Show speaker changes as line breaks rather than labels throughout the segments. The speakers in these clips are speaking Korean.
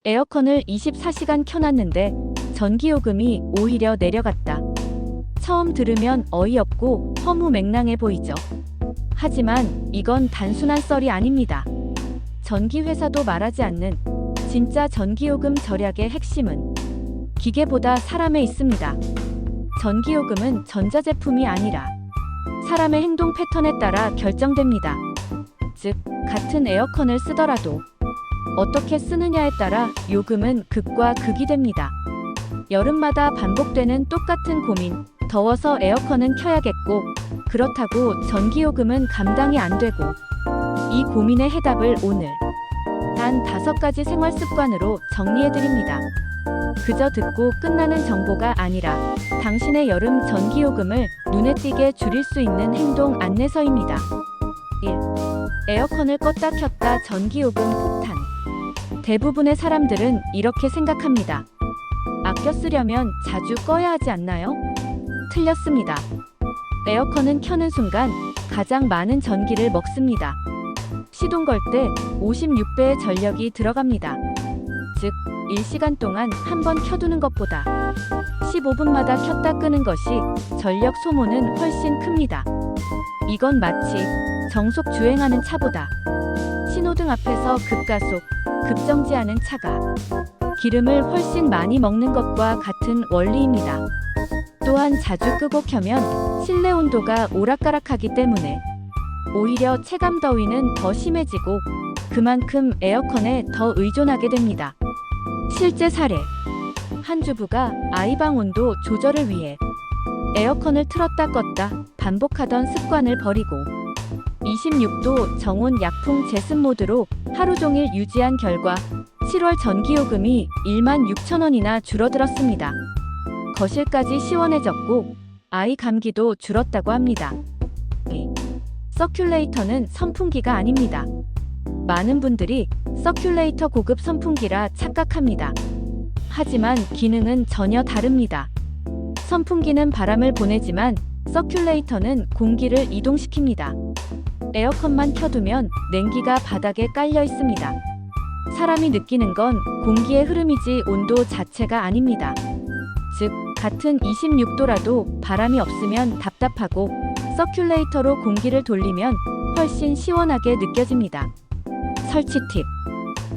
에어컨을 24시간 켜놨는데 전기요금이 오히려 내려갔다. 처음 들으면 어이없고 허무맹랑해 보이죠. 하지만 이건 단순한 썰이 아닙니다. 전기회사도 말하지 않는 진짜 전기요금 절약의 핵심은 기계보다 사람에 있습니다. 전기요금은 전자제품이 아니라 사람의 행동 패턴에 따라 결정됩니다. 즉, 같은 에어컨을 쓰더라도 어떻게 쓰느냐에 따라 요금은 극과 극이 됩니다. 여름마다 반복되는 똑같은 고민, 더워서 에어컨은 켜야겠고, 그렇다고 전기요금은 감당이 안 되고, 이 고민의 해답을 오늘 단 5가지 생활습관으로 정리해드립니다. 그저 듣고 끝나는 정보가 아니라 당신의 여름 전기요금을 눈에 띄게 줄일 수 있는 행동 안내서입니다. 1. 에어컨을 껐다 켰다 전기요금 폭탄. 대부분의 사람들은 이렇게 생각합니다. 아껴 쓰려면 자주 꺼야 하지 않나요? 틀렸습니다. 에어컨은 켜는 순간 가장 많은 전기를 먹습니다. 시동 걸 때 56배의 전력이 들어갑니다. 즉, 1시간 동안 한 번 켜두는 것보다 15분마다 켰다 끄는 것이 전력 소모는 훨씬 큽니다. 이건 마치 정속 주행하는 차보다 신호등 앞에서 급가속, 급정지하는 차가 기름을 훨씬 많이 먹는 것과 같은 원리입니다. 또한 자주 끄고 켜면 실내 온도가 오락가락하기 때문에 오히려 체감 더위는 더 심해지고 그만큼 에어컨에 더 의존하게 됩니다. 실제 사례. 한 주부가 아이방 온도 조절을 위해 에어컨을 틀었다 껐다 반복하던 습관을 버리고 26도 정온 약풍 제습 모드로 하루 종일 유지한 결과 7월 전기요금이 16,000원이나 줄어들었습니다. 거실까지 시원해졌고 아이 감기도 줄었다고 합니다. 서큘레이터는 선풍기가 아닙니다. 많은 분들이 서큘레이터 고급 선풍기라 착각합니다. 하지만 기능은 전혀 다릅니다. 선풍기는 바람을 보내지만 서큘레이터는 공기를 이동시킵니다. 에어컨만 켜두면 냉기가 바닥에 깔려 있습니다. 사람이 느끼는 건 공기의 흐름이지 온도 자체가 아닙니다. 즉, 같은 26도라도 바람이 없으면 답답하고 서큘레이터로 공기를 돌리면 훨씬 시원하게 느껴집니다. 설치 팁.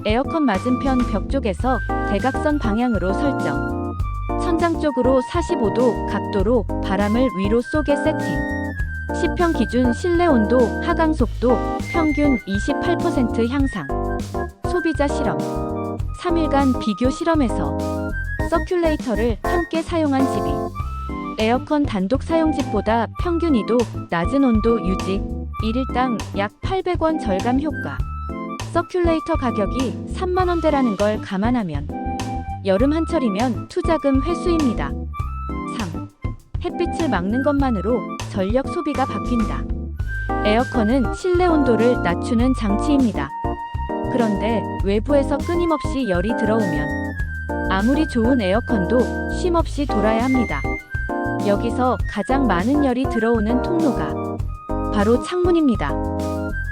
에어컨 맞은편 벽 쪽에서 대각선 방향으로 설정. 천장 쪽으로 45도 각도로 바람을 위로 쏘게 세팅. 10평 기준 실내 온도 하강 속도 평균 28% 향상. 소비자 실험. 3일간 비교 실험에서 서큘레이터를 함께 사용한 집이 에어컨 단독 사용집보다 평균 2도 낮은 온도 유지, 1일당 약 800원 절감 효과. 서큘레이터 가격이 3만원대라는 걸 감안하면 여름 한철이면 투자금 회수입니다. 3. 햇빛을 막는 것만으로 전력 소비가 바뀐다. 에어컨은 실내 온도를 낮추는 장치입니다. 그런데 외부에서 끊임없이 열이 들어오면 아무리 좋은 에어컨도 쉼없이 돌아야 합니다. 여기서 가장 많은 열이 들어오는 통로가 바로 창문입니다.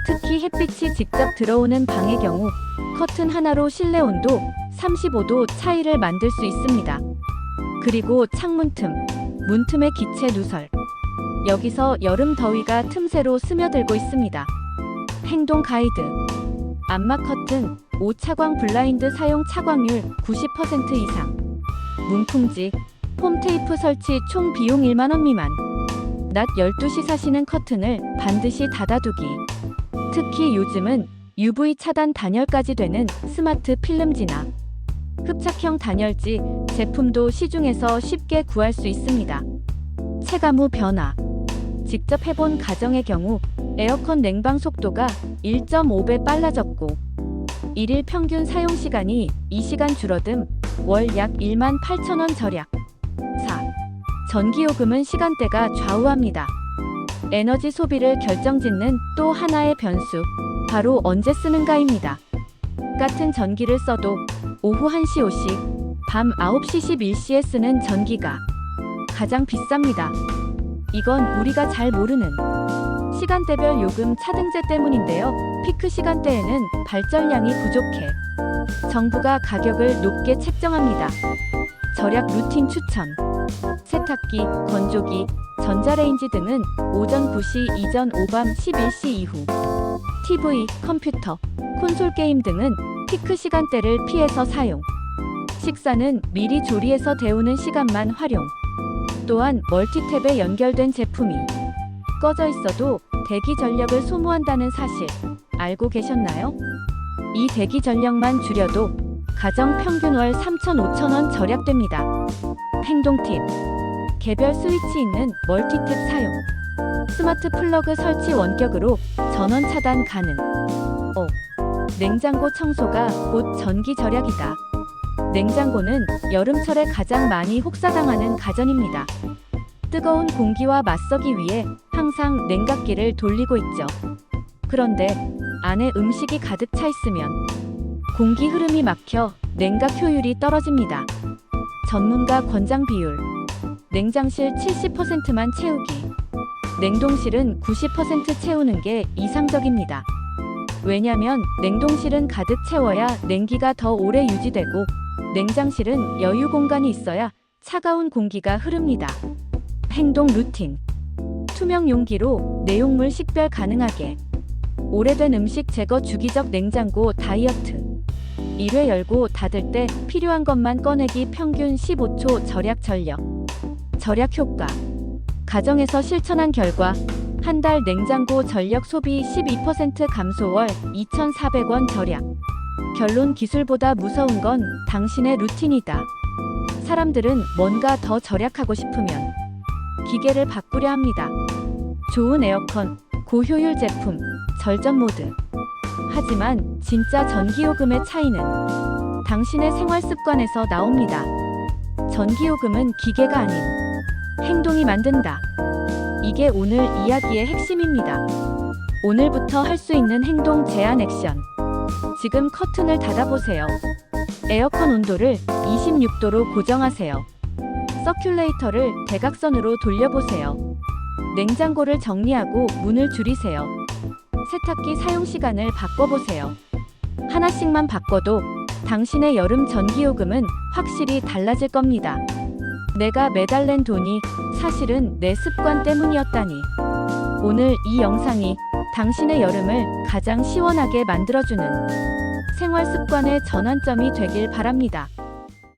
특히 햇빛이 직접 들어오는 방의 경우 커튼 하나로 실내 온도 35도 차이를 만들 수 있습니다. 그리고 창문 틈, 문틈의 기체 누설. 여기서 여름 더위가 틈새로 스며들고 있습니다. 행동 가이드. 암막 커튼, 5차광 블라인드 사용 차광률 90% 이상. 문풍지, 폼 테이프 설치 총 비용 1만원 미만. 낮 12시 사시는 커튼을 반드시 닫아두기. 특히 요즘은 UV 차단 단열까지 되는 스마트 필름지나 흡착형 단열지 제품도 시중에서 쉽게 구할 수 있습니다. 체감 후 변화. 직접 해본 가정의 경우 에어컨 냉방 속도가 1.5배 빨라졌고 1일 평균 사용시간이 2시간 줄어듦, 월 약 18,000원 절약. 4. 전기요금은 시간대가 좌우합니다. 에너지 소비를 결정짓는 또 하나의 변수, 바로 언제 쓰는가입니다. 같은 전기를 써도 오후 1시 5시, 밤 9시 11시에 쓰는 전기가 가장 비쌉니다. 이건 우리가 잘 모르는 시간대별 요금 차등제 때문인데요. 피크 시간대에는 발전량이 부족해 정부가 가격을 높게 책정합니다. 절약 루틴 추천. 세탁기, 건조기, 전자레인지 등은 오전 9시 이전 오밤 11시 이후. TV, 컴퓨터, 콘솔 게임 등은 피크 시간대를 피해서 사용. 식사는 미리 조리해서 데우는 시간만 활용. 또한 멀티탭에 연결된 제품이 꺼져 있어도 대기 전력을 소모한다는 사실 알고 계셨나요? 이 대기 전력만 줄여도 가정 평균 월 3,000~5,000원 절약됩니다. 행동 팁. 개별 스위치 있는 멀티탭 사용. 스마트 플러그 설치 원격으로 전원 차단 가능. 냉장고 청소가 곧 전기 절약이다. 냉장고는 여름철에 가장 많이 혹사당하는 가전입니다. 뜨거운 공기와 맞서기 위해 항상 냉각기를 돌리고 있죠. 그런데 안에 음식이 가득 차 있으면 공기 흐름이 막혀 냉각 효율이 떨어집니다. 전문가 권장 비율. 냉장실 70%만 채우기. 냉동실은 90% 채우는 게 이상적입니다. 왜냐면 냉동실은 가득 채워야 냉기가 더 오래 유지되고 냉장실은 여유 공간이 있어야 차가운 공기가 흐릅니다. 행동 루틴. 투명 용기로 내용물 식별 가능하게. 오래된 음식 제거 주기적 냉장고 다이어트. 1회 열고 닫을 때 필요한 것만 꺼내기 평균 15초 절약 전력. 절약 효과. 가정에서 실천한 결과 한 달 냉장고 전력 소비 12% 감소 월 2,400원 절약. 결론 기술보다 무서운 건 당신의 루틴이다. 사람들은 뭔가 더 절약하고 싶으면 기계를 바꾸려 합니다. 좋은 에어컨, 고효율 제품, 절전 모드. 하지만 진짜 전기요금의 차이는 당신의 생활 습관에서 나옵니다. 전기요금은 기계가 아닌 행동이 만든다. 이게 오늘 이야기의 핵심입니다. 오늘부터 할 수 있는 행동 제한 액션. 지금 커튼을 닫아보세요. 에어컨 온도를 26도로 고정하세요. 서큘레이터를 대각선으로 돌려보세요. 냉장고를 정리하고 문을 줄이세요. 세탁기 사용 시간을 바꿔보세요. 하나씩만 바꿔도 당신의 여름 전기요금은 확실히 달라질 겁니다. 내가 매달 낸 돈이 사실은 내 습관 때문이었다니. 오늘 이 영상이 당신의 여름을 가장 시원하게 만들어주는 생활 습관의 전환점이 되길 바랍니다.